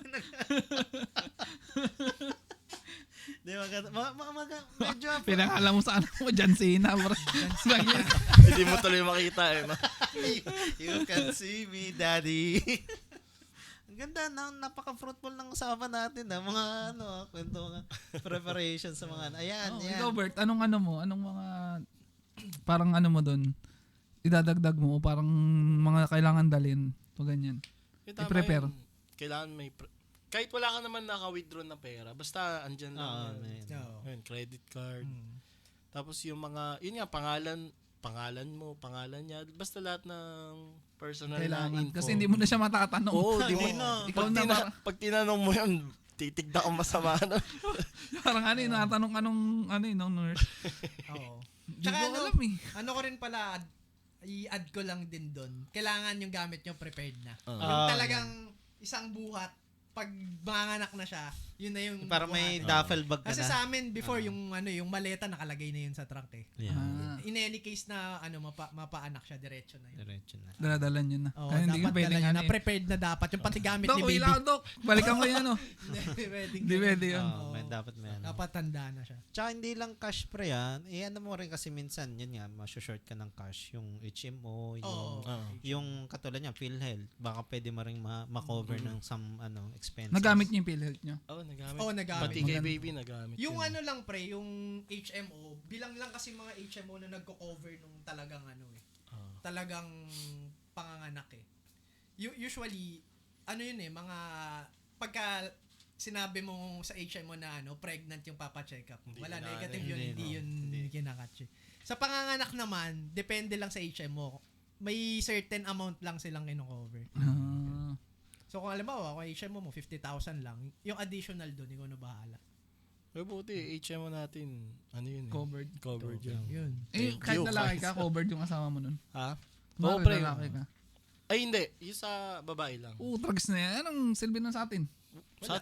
Speaker 1: Di medyo
Speaker 2: Pinakala mo sa anak mo, John Cena.
Speaker 3: Hindi mo tuloy makita no?
Speaker 1: You can see me, daddy. Ang ganda, napaka-fruitful ng usapan natin. Mga kwento, preparation sa mga, ayan,
Speaker 2: Oh,
Speaker 1: yan.
Speaker 2: ikaw, Bert, anong mga, parang mo dun, idadagdag mo, o parang mga kailangan dalhin, o ganyan. I-prepare.
Speaker 3: Kailangan kahit wala ka naman naka-withdraw na pera, basta andyan lang yan. Ayun, credit card. Tapos yung mga, yun nga, pangalan mo, pangalan niya, basta lahat ng personal na
Speaker 2: Kailangan.
Speaker 3: info.
Speaker 2: Kasi hindi mo na siya matatanong.
Speaker 3: Oo, di mo.
Speaker 1: Hindi na.
Speaker 2: Ikaw na ba?
Speaker 3: Pag tinanong mo yun, titigda kang masama.
Speaker 2: Parang natanong nung nurse.
Speaker 4: Oo.
Speaker 2: Hindi
Speaker 4: Tsaka
Speaker 2: ko alam eh.
Speaker 4: Ano ko rin pala, i-add ko lang din doon. Kailangan yung gamit nyo prepared na.
Speaker 3: Oo.
Speaker 4: Yung talagang isang buhat, pag manganak na siya, Yun na yung
Speaker 1: Para may
Speaker 4: buhati.
Speaker 1: duffel bag ka
Speaker 4: Kasi
Speaker 1: na.
Speaker 4: sa amin before yung yung maleta nakalagay na yun sa trunk eh.
Speaker 1: Yeah.
Speaker 4: In any case na mapaanak siya diretso na yun.
Speaker 1: Diretso na.
Speaker 2: Daladalan yun na.
Speaker 4: Oh,
Speaker 2: Kaya hindi ka
Speaker 4: dapat
Speaker 2: pwedeng
Speaker 4: dala
Speaker 2: ano
Speaker 4: na prepared na dapat yung pati gamit
Speaker 2: Dok,
Speaker 4: ni baby.
Speaker 2: ilaw, Dok. Balikan ko yan, ano.
Speaker 4: Hindi pwedeng
Speaker 2: Hindi
Speaker 4: ganun.
Speaker 2: pwede yun.
Speaker 1: Oh, dapat may ano.
Speaker 4: Dapat tanda na siya.
Speaker 1: Tsaka hindi lang cash pre yan. Ano mo rin kasi minsan, yun nga, masusort ka ng cash. Yung HMO,
Speaker 4: Oo.
Speaker 1: yung katulad niya, PhilHealth. Baka pwede mo rin ma-cover ng some expenses.
Speaker 2: Nagamit niyo yung PhilHealth niyo.
Speaker 3: Nagamit.
Speaker 4: Oo, nagamit.
Speaker 3: Pati kay baby nagamit.
Speaker 4: Yung
Speaker 3: yun.
Speaker 4: ano lang pre, yung HMO, bilang lang kasi mga HMO na nagko-cover nung talagang talagang panganganak eh. Usually, ano yun eh, mga pagka sinabi mo sa HMO na pregnant yung papa-check up.
Speaker 3: Hindi
Speaker 4: Wala,
Speaker 3: na-
Speaker 4: negative yun,
Speaker 1: hindi,
Speaker 4: hindi
Speaker 1: no.
Speaker 4: yun
Speaker 3: Hindi.
Speaker 4: kinakatch. Sa panganganak naman, depende lang sa HMO. May certain amount lang silang kino-cover. So kung halimbawa, kung HMO mo 50,000 lang, yung additional doon, ikaw na bahala.
Speaker 3: Buti, HMO natin, ano yun eh?
Speaker 2: Covered.
Speaker 3: Covered yun.
Speaker 4: Yun.
Speaker 2: Kahit
Speaker 3: you,
Speaker 2: lalaki
Speaker 3: guys.
Speaker 2: ka, covered yung asawa mo nun.
Speaker 3: Ha?
Speaker 2: Bakit
Speaker 3: pre.
Speaker 2: lalaki ka?
Speaker 3: Ay, hindi. Yung sa babae lang.
Speaker 2: Drugs na yan. Anong silbi nun sa atin?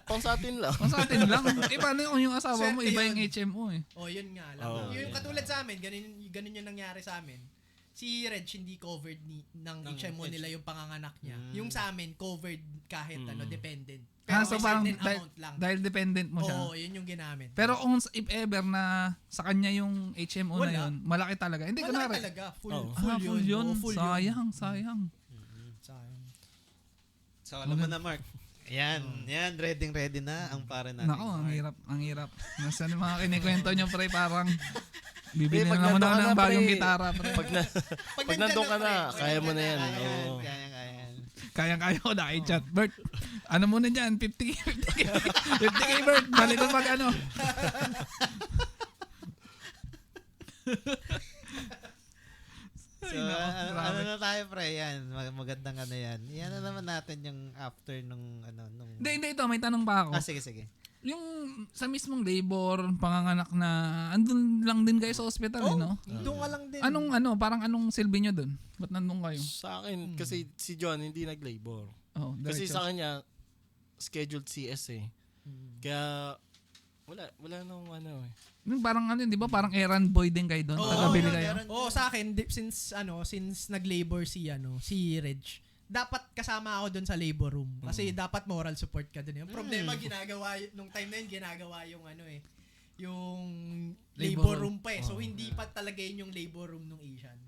Speaker 3: Pang sa atin lang.
Speaker 2: Kung sa atin lang. Iba na yung asawa mo,
Speaker 4: Swerte
Speaker 2: iba yung
Speaker 4: yun.
Speaker 2: HMO eh.
Speaker 4: Oh, yun nga lang.
Speaker 3: Oh,
Speaker 4: yung
Speaker 3: yeah.
Speaker 4: katulad sa amin, ganun yung nangyari sa amin. Si Reg hindi covered ng HMO nila yung panganganak niya. Yung sa amin covered kahit dependent. Pero
Speaker 2: So
Speaker 4: may
Speaker 2: parang
Speaker 4: certain amount lang.
Speaker 2: dahil dependent mo siya.
Speaker 4: Oo, yun yung ginamit.
Speaker 2: Pero kung if ever na sa kanya yung HMO na
Speaker 4: Wala.
Speaker 2: yun, malaki talaga. Hindi ko
Speaker 4: wala
Speaker 2: na
Speaker 4: talaga. Full,
Speaker 3: Oh.
Speaker 2: full yun.
Speaker 4: Oo, full
Speaker 2: Sayang.
Speaker 4: Sayang.
Speaker 1: So, alam mo na, Mark. Yan, ready na ang pare natin.
Speaker 2: Nako, ang hirap. Nasaan yung mga kinikwento nyo, pre, parang bibili
Speaker 3: Pag
Speaker 2: na naman
Speaker 3: nandun
Speaker 2: ako
Speaker 3: ka
Speaker 2: ng
Speaker 3: na,
Speaker 2: bagong
Speaker 3: pre.
Speaker 2: gitara, pre.
Speaker 3: Pag nandun ka na, kaya mo na yan.
Speaker 1: Kaya,
Speaker 3: Oo.
Speaker 1: kaya.
Speaker 2: Kaya ko na i-chat. Bert, ano muna dyan? 50K, Bert. Balik ko pag ano.
Speaker 1: So,
Speaker 2: Ay, nako, grabe.
Speaker 1: ano na tayo, pre? Yan, magandang ano yan. Yan na naman natin yung after nung.
Speaker 2: Hindi, ito. May tanong pa ako.
Speaker 1: Sige.
Speaker 2: Yung sa mismong labor, panganganak na, andun lang din kayo sa ospital, eh, no?
Speaker 4: Doon ka lang din.
Speaker 2: Parang anong silbi nyo dun? Ba't nandun kayo?
Speaker 3: Sa akin, kasi si John hindi nag-labor.
Speaker 2: Oh,
Speaker 3: Kasi
Speaker 2: diretso.
Speaker 3: sa kanya, scheduled CS eh. Kaya, wala nung ano eh.
Speaker 2: Yung parang di ba? Parang errand boy din kayo doon. Tagabili kayo.
Speaker 4: Oo, sa akin since nag-labor si Reg, dapat kasama ako doon sa labor room kasi dapat moral support ka doon. Yung problema ginagawa nung time na yun ginagawa yung yung labor room pa eh. So hindi pa talaga yun yung labor room nung Asian.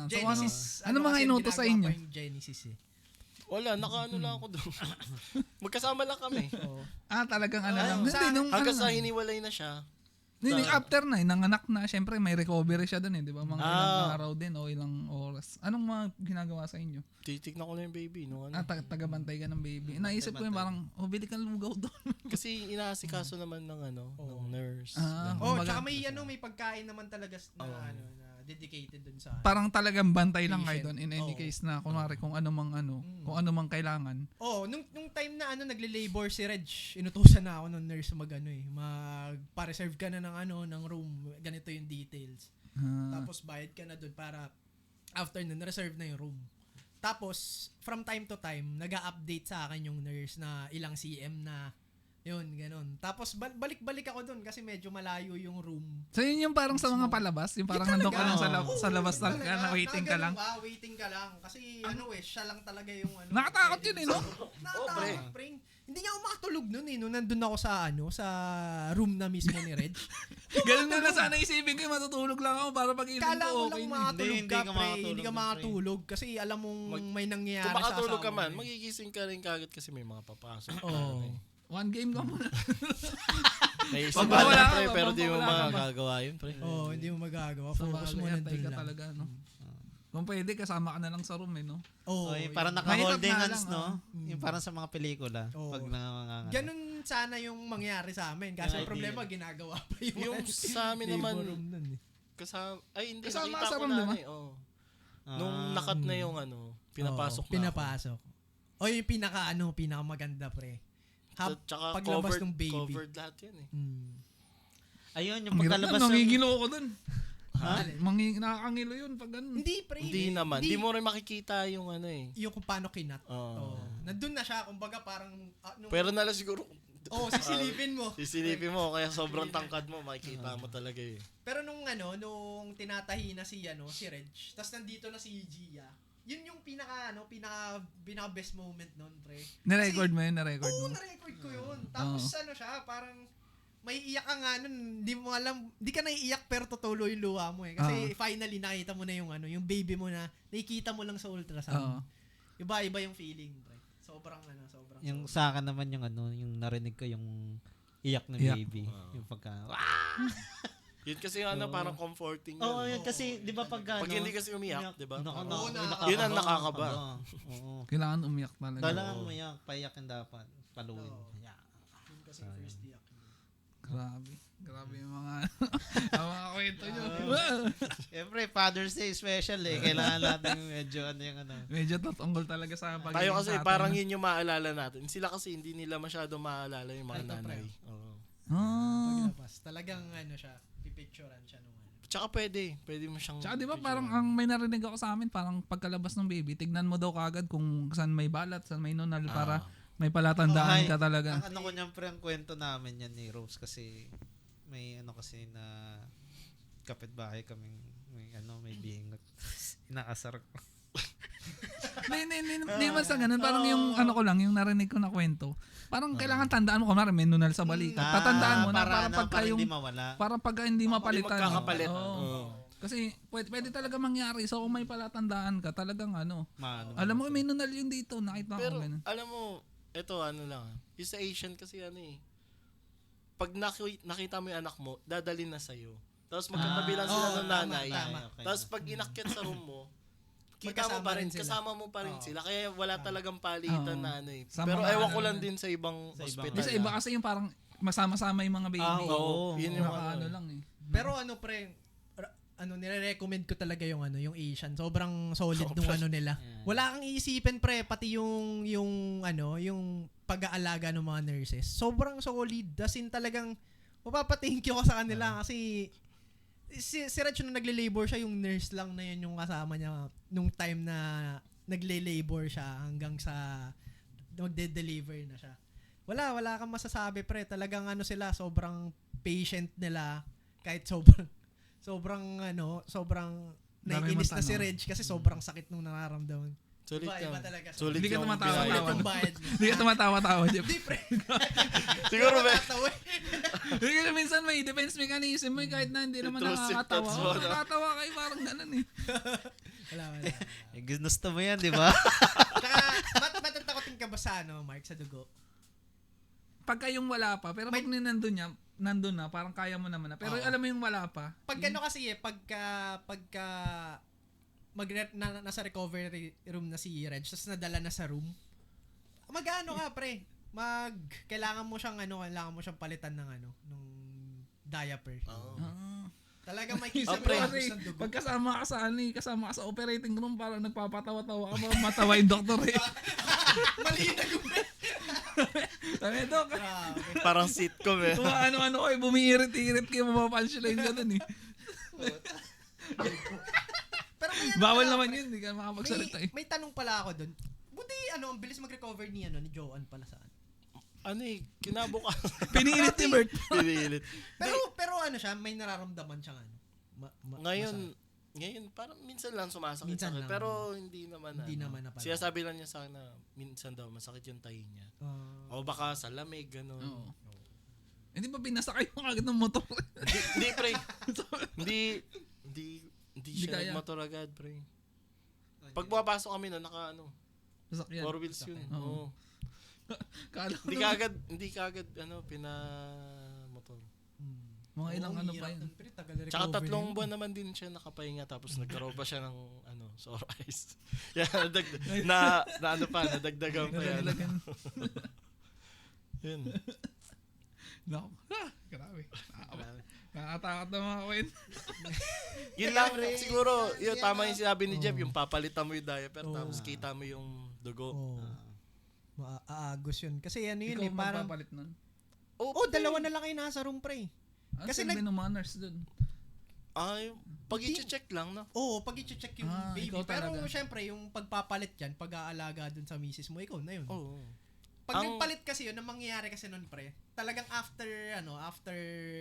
Speaker 2: So
Speaker 4: Genesis.
Speaker 2: ano mga
Speaker 4: kasi
Speaker 2: inutos sa
Speaker 4: ginagawa
Speaker 2: inyo?
Speaker 4: pa yung Genesis eh.
Speaker 3: Wala, nakaano lang ako doon. Magkasama lang kami.
Speaker 4: Oo.
Speaker 2: Talagang ano lang.
Speaker 4: sa-
Speaker 2: Hindi, nung
Speaker 3: Hanggang sa hiniwalay na siya.
Speaker 2: Hindi, after na, nanganak na, syempre may recovery siya doon di ba? Mga ilang araw din o ilang oras. Anong mga ginagawa sa inyo?
Speaker 3: Titignan ko na yung baby. No, ano.
Speaker 2: Tagabantay ka ng baby. Naisip ko yung parang, bili ka lugaw doon.
Speaker 3: Kasi inaasikaso naman ng ng nurse. ganun.
Speaker 4: Oh,
Speaker 2: Kumbaga-
Speaker 4: tsaka may pagkain naman talaga na na dedicated dun sa
Speaker 2: Parang talagang bantay lang kayo
Speaker 4: Patient.
Speaker 2: doon in any
Speaker 4: Oo.
Speaker 2: case na kunwari kung ano mang kailangan.
Speaker 4: Oh, nung time na nagle-labor si Reg, inutusan na ako ng nurse magpa-reserve ka na ng room, ganito yung details. Tapos bayad ka na doon para after nun reserve na yung room. Tapos from time to time, nag-a-update sa akin yung nurse na ilang CM na yun, ganun. Tapos balik-balik ako doon kasi medyo malayo yung room.
Speaker 2: So yun yung parang sa mga palabas, yung parang nandun ka lang sa labas talaga, na waiting ka lang.
Speaker 4: Waiting ka lang. Kasi siya lang talaga yung
Speaker 2: Nakatakot yun no?
Speaker 4: Nakatakot, pre. Hindi nga ako makatulog nun nung nandun ako sa room na mismo ni Reg.
Speaker 2: Ganun na sana isipin ko, matutulog lang ako para pag-iling
Speaker 4: Kala
Speaker 2: ko
Speaker 4: mo
Speaker 2: okay
Speaker 4: lang
Speaker 2: na.
Speaker 4: makatulog
Speaker 1: Hindi
Speaker 4: ka,
Speaker 1: ka
Speaker 4: pre.
Speaker 1: makatulog,
Speaker 4: Hindi ka
Speaker 1: pre.
Speaker 4: makatulog kasi alam mong may nangyayari
Speaker 3: Kung
Speaker 4: sa
Speaker 3: makatulog ka
Speaker 4: asawa
Speaker 3: man,
Speaker 4: mo.
Speaker 3: magigising ka rin kagad kasi may mga papasok.
Speaker 4: Oo.
Speaker 2: One game ka muna.
Speaker 3: Naisip
Speaker 2: Pag
Speaker 3: ka
Speaker 2: wala
Speaker 3: lang,
Speaker 2: ka,
Speaker 3: pre,
Speaker 2: pag
Speaker 3: pero di mo
Speaker 2: wala ka ba?
Speaker 3: magagawa yun, pre.
Speaker 4: Oo, hindi mo magagawa.
Speaker 2: So,
Speaker 4: Focus mo
Speaker 2: antay
Speaker 4: nandun
Speaker 2: ka
Speaker 4: lang.
Speaker 2: talaga, no? Kung pwede, kasama ka na lang sa room, no?
Speaker 4: Oo.
Speaker 1: Okay, parang
Speaker 4: yun.
Speaker 1: naka-holding
Speaker 2: Mahirap na
Speaker 1: hands,
Speaker 2: lang,
Speaker 1: no? Yung parang sa mga pelikula.
Speaker 4: Oo.
Speaker 1: Pag nanganganganak.
Speaker 4: Ganun sana yung mangyari sa amin. Kasi
Speaker 1: Yung
Speaker 4: problema,
Speaker 1: idea.
Speaker 4: ginagawa pa yung
Speaker 3: Yung sa amin naman,
Speaker 4: labor room nun eh.
Speaker 3: hindi,
Speaker 2: Kasama
Speaker 3: nakita
Speaker 2: sa
Speaker 3: ko
Speaker 2: room,
Speaker 3: na,
Speaker 2: diba?
Speaker 3: oh. Nung nakat na yung pinapasok
Speaker 4: Oo,
Speaker 3: na
Speaker 4: pinapasok. O yung pinakamaganda, pre.
Speaker 3: Tsaka
Speaker 4: paglabas ng baby.
Speaker 3: covered lahat yan eh.
Speaker 1: Ayun, yung
Speaker 2: Ang hirap
Speaker 1: pagkalabas
Speaker 2: nun, nangigilo ko dun.
Speaker 1: Ha?
Speaker 2: Nakakangilo yun pag ganun.
Speaker 4: Hindi, pre.
Speaker 3: Hindi naman. Hindi mo rin makikita yung eh.
Speaker 4: Yung kung paano kinat.
Speaker 3: Oo.
Speaker 4: Nandun na siya, kumbaga parang...
Speaker 3: Pero nala siguro,
Speaker 4: Oo, sisilipin mo.
Speaker 3: Sisilipin mo, kaya sobrang tangkad mo, makikita mo talaga eh.
Speaker 4: Pero nung tinatahi na si Reg, tas nandito na si Gia, yun yung pinaka best moment nun, pre.
Speaker 2: Na-record mo yun, na-record
Speaker 4: Oo,
Speaker 2: mo.
Speaker 4: na-record ko yun. Tapos siya, parang may iyak ka nga nun, hindi mo alam, hindi ka naiiyak pero tutuloy yung luha mo eh. Kasi finally nakita mo na yung baby mo na nakikita mo lang sa ultrasound. Iba yung feeling, pre. Sobrang.
Speaker 1: Yung sa akin naman yung yung narinig ko yung iyak ng baby. Yung pagka,
Speaker 3: Yun kasi parang comforting
Speaker 1: Oo,
Speaker 3: yun.
Speaker 1: yun kasi, di ba pag
Speaker 3: Pag hindi kasi umiyak, di ba?
Speaker 1: Yun ang nakakaba. Oo.
Speaker 2: Kailangan umiyak talaga.
Speaker 1: Kailangan umiyak, paiyakin dapat. Paluin. Yeah.
Speaker 4: Yun kasi first iyak.
Speaker 2: Grabe yung mga kwento nyo.
Speaker 1: Siyempre, Father's Day special eh. Kailangan natin medyo
Speaker 2: Medyo tatunggol talaga sa pagiging
Speaker 3: Tayo kasi
Speaker 2: tatay,
Speaker 3: parang
Speaker 2: no?
Speaker 3: yun yung maalala natin. Sila kasi hindi nila masyado maalala yung mga
Speaker 4: Ito,
Speaker 3: nanay.
Speaker 4: pre.
Speaker 3: Oo.
Speaker 4: Paglabas, talagang siya, pipicturean siya nung
Speaker 3: Tsaka pwede mo siyang...
Speaker 2: Tsaka di ba parang ang may narinig ako sa amin, parang pagkalabas ng baby, tignan mo daw kagad kung saan may balat, saan may nunal para may palatandaan ka talaga.
Speaker 1: Ang ko niyan pre, ang kwento namin yan ni Rose kasi may kasi na kapitbahay kaming may bingot. Inakasar ko.
Speaker 2: Hindi man sa ganun, parang yung ko lang, yung narinig ko na kwento. Parang kailangan tandaan mo, kunwari may nunal sa balikat. Tatandaan mo na para pagka yung...
Speaker 1: hindi mawala.
Speaker 2: Para pagka hindi mapalitan.
Speaker 3: Magkakapalit.
Speaker 2: Kasi pwede talaga mangyari. So kung may palatandaan ka, talagang alam mo may nunal yun dito. Nakita
Speaker 3: Pero
Speaker 2: ko ganun.
Speaker 3: alam mo, ito lang. Yung sa Asian kasi pag nakita mo yung anak mo, dadalhin na sa'yo. Tapos magkatabi lang sila ng nanay.
Speaker 1: Okay.
Speaker 3: Tapos pag inakyat sa room mo, kita mo pa rin, kasama mo pa rin sila. Kaya wala talagang palitan na Pero ewan ko lang din sa ibang hospital.
Speaker 2: Sa iba kasi yung parang masama-sama yung mga baby.
Speaker 3: Oo. Yun yung
Speaker 2: lang eh.
Speaker 4: Pero pre, nire-recommend ko talaga yung Asian. Sobrang solid nung nila. Wala kang iisipin pre, pati yung pag-aalaga ng mga nurses. Sobrang solid. As in talagang mapapatingin ko sa kanila kasi si Reg nung nagle-labor siya, yung nurse lang na yun yung kasama niya nung time na nagle-labor siya hanggang sa magde-deliver na siya. Wala kang masasabi pre. Talagang sila, sobrang patient nila kahit sobrang naiinis na si Reg kasi sobrang sakit nung nararamdaman.
Speaker 3: Sulit
Speaker 4: Iba talaga.
Speaker 3: Sulit
Speaker 2: Hindi ka
Speaker 3: yung
Speaker 2: tumatawa.
Speaker 3: binayad.
Speaker 4: Sulit yung bayad mo.
Speaker 2: Hindi ka tumatawa-tawa, Jeff.
Speaker 4: Hindi, pre.
Speaker 3: Siguro ba?
Speaker 2: Hindi kasi minsan may defense mechanism mo kahit na hindi naman
Speaker 3: True
Speaker 2: nakakatawa.
Speaker 3: symptoms mo, no?
Speaker 2: Nakakatawa kayo parang ganun eh.
Speaker 4: Wala.
Speaker 1: Gusto mo yan, di ba?
Speaker 4: Tsaka, matatakotin ka ba sa Mark, sa dugo?
Speaker 2: Pagka yung wala pa, pero pag nandun na, parang kaya mo naman na. Pero alam mo yung wala pa.
Speaker 4: Pag kasi pagka nasa recovery room na si Reg, tapos nadala na sa room, mag-ano ka pre, kailangan mo siyang palitan ng nung diaper. Talagang may kisap ng dugo.
Speaker 2: Pag kasama ka sa operating room, parang nagpapatawa-tawa ka, matawa yung doktor eh.
Speaker 4: Mali na gume.
Speaker 2: Sabi, Dok,
Speaker 3: Parang sitcom eh.
Speaker 2: kung ano-ano kayo, bumiirit-irit kayo, mapapalsulain ka dun eh.
Speaker 4: Pero
Speaker 2: Bawal naman yun, hindi ka makapagsalita eh.
Speaker 4: may tanong pala ako doon. Buti ang bilis mag-recover ni Joanne pala saan.
Speaker 3: Kinabukasan.
Speaker 2: Pinilit ni Bert.
Speaker 3: Pinilit.
Speaker 4: Pero siya, may nararamdaman siyang
Speaker 3: Ngayon, parang minsan lang sumasakit.
Speaker 4: Minsan lang.
Speaker 3: Pero hindi naman
Speaker 4: na pala.
Speaker 3: Sinasabi lang niya sa akin na minsan daw masakit yung tahi niya. O baka sa lamig, gano'n.
Speaker 2: Oo. Hindi ba pinasakay mo agad ng motor?
Speaker 3: Hindi, pre. Hindi siya
Speaker 2: kaya.
Speaker 3: nagmotor agad, pre. Pag pumapasok kami na
Speaker 2: Sasakyan.
Speaker 3: 4 wheels yun.
Speaker 2: Oo.
Speaker 3: Oo.
Speaker 2: Kala ko
Speaker 3: Hindi ka agad pinamotor.
Speaker 2: mga ilang pa yun.
Speaker 3: Tsaka 3 buwan naman din siya nakapahinga tapos nagkaroon pa siya ng sore eyes. Nadagdagan pa yan. Yun.
Speaker 2: Nako. Grabe. Nakakatakot na mga kwento.
Speaker 3: Yun lang, siguro, tama yung sinabi ni Jeff, yung papalitan mo yung diaper tapos kita mo yung dugo.
Speaker 4: Aagos yun. Kasi yun
Speaker 2: Ikaw
Speaker 4: parang...
Speaker 2: magpapalit nun.
Speaker 4: dalawa na lang kayo nasa room, pre.
Speaker 2: Kasi ng mga nurse dun.
Speaker 3: Pag i-check lang, no?
Speaker 4: Oo, pag i-check yung baby.
Speaker 2: ikaw
Speaker 4: Pero
Speaker 2: talaga.
Speaker 4: syempre, yung pag-aalaga dun sa misis mo, ikaw na yun.
Speaker 3: Oo.
Speaker 4: Pag nagpalit kasi yun, ang mangyayari kasi nun, pre, talagang after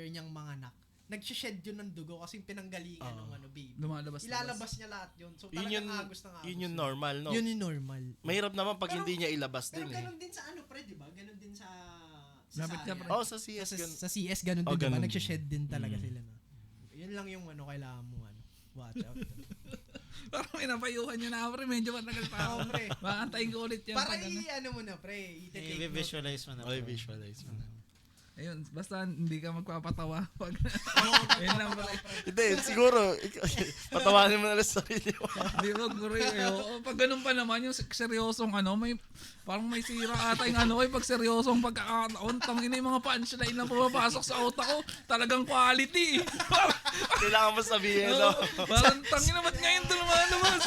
Speaker 4: niyang manganak, nag-shed yun ng dugo kasi pinanggalingan ng baby.
Speaker 2: Lumalabas.
Speaker 4: Ilalabas niya lahat yun. So
Speaker 3: Yun
Speaker 4: talagang
Speaker 3: yung,
Speaker 4: agos ng agos.
Speaker 3: yun yung normal, no?
Speaker 4: Yun yung normal.
Speaker 3: Mahirap naman pag hindi niya ilabas
Speaker 4: Pero
Speaker 3: din eh.
Speaker 4: ganun din sa pre, di ba? Ganun din sa
Speaker 2: Lapit ka, pre.
Speaker 3: Oh, sa CS ganun.
Speaker 4: Sa CS ganun
Speaker 3: Oh,
Speaker 4: din, di ba?
Speaker 3: ganun.
Speaker 4: Nag-shed din talaga sila na. Yun lang yung kailangan mo watch out.
Speaker 2: Parang pinapayuhan nyo na, pre. Medyo matagal pa ako.
Speaker 4: Pre.
Speaker 2: Maantayin ko ulit yan.
Speaker 4: Para
Speaker 2: pag ano.
Speaker 4: mo na, pre. I-take note.
Speaker 1: I-visualize mo na.
Speaker 3: Okay, visualize mo.
Speaker 2: Ayun, basta hindi ka magpapatawa. Pag, ayun lang, pre.
Speaker 3: Hindi, siguro, patawanin mo na lang sa sarili mo.
Speaker 2: Hindi mo, pre. Pag ganun pa naman, yung seryosong parang may sira ata yung pag seryosong pagkakataon, tangin yung mga punchline lang pumapasok sa utak ko, talagang quality.
Speaker 3: Kailangan mo sabihin, no?
Speaker 2: Parang tangin na, ba't ngayon ito lumalabas?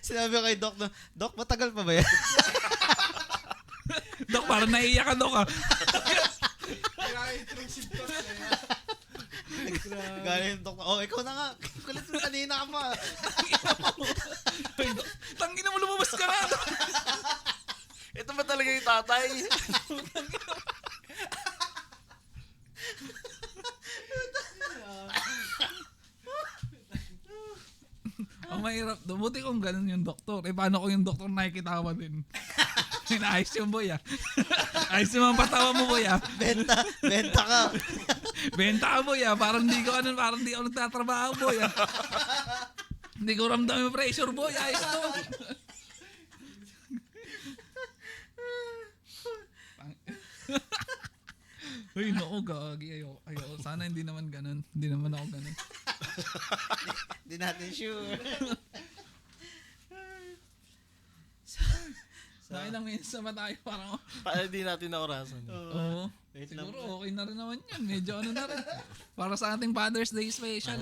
Speaker 1: Sinabi ko kay Doc na, Doc, matagal pa ba yan?
Speaker 2: Dok, parang naiiyak ka, Dok, ah.
Speaker 1: Galing yung Doc, oh, ikaw na nga. Kulit mo kanina ka pa.
Speaker 2: Tangin na mo, lumabas ka na.
Speaker 3: Ito ba talaga yung tatay?
Speaker 2: Ang mahirap. Buti kung ganun yung doktor. Paano kung yung doktor nakikitawa din? Ayos yung boy, ah. Ayos yung mga patawa mo, boy, ah.
Speaker 1: Benta ka.
Speaker 2: Benta ka, boy, ah. Parang di ako nagtatrabaho, boy, ah. Hindi ko ramdam yung pressure, boy. Ayos to. Uy, nako, gagi. Ayoko. Sana hindi naman ganun. Hindi naman ako ganun.
Speaker 1: Hindi natin sure.
Speaker 2: Sa ilang minutes naman tayo parang,
Speaker 3: Para di natin naorasan.
Speaker 2: oo.
Speaker 1: Wait lang.
Speaker 2: Siguro okay na rin naman yan. Medyo na rin. Para sa ating Father's Day special.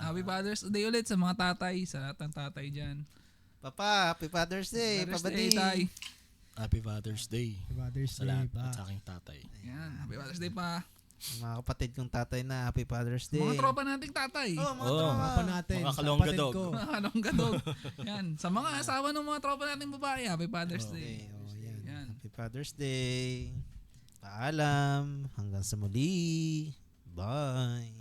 Speaker 2: Happy Father's Day ulit sa mga tatay. Sa lahat ng tatay dyan.
Speaker 1: Papa, happy Father's Day.
Speaker 2: Father's Day,
Speaker 1: Pabadi.
Speaker 2: tay.
Speaker 3: Happy Father's Day.
Speaker 4: Father's
Speaker 3: Sa lahat at sa aking tatay.
Speaker 2: Yan. Happy Father's Day pa.
Speaker 1: Mga kapatid kong tatay na happy Father's Day.
Speaker 2: Mga tropa nating tatay.
Speaker 1: Oh, mga
Speaker 3: Oh.
Speaker 1: tropa.
Speaker 4: Pa natin.
Speaker 3: Mga
Speaker 4: sa
Speaker 3: kalongga
Speaker 4: kapatid
Speaker 3: dog.
Speaker 4: ko.
Speaker 2: Anong gadog. Yan. Sa mga asawa ng mga tropa nating babae, Happy Father's Day.
Speaker 1: Okay, oh, yan.
Speaker 2: Yan.
Speaker 1: Happy Father's Day. Paalam. Hanggang sa muli. Bye.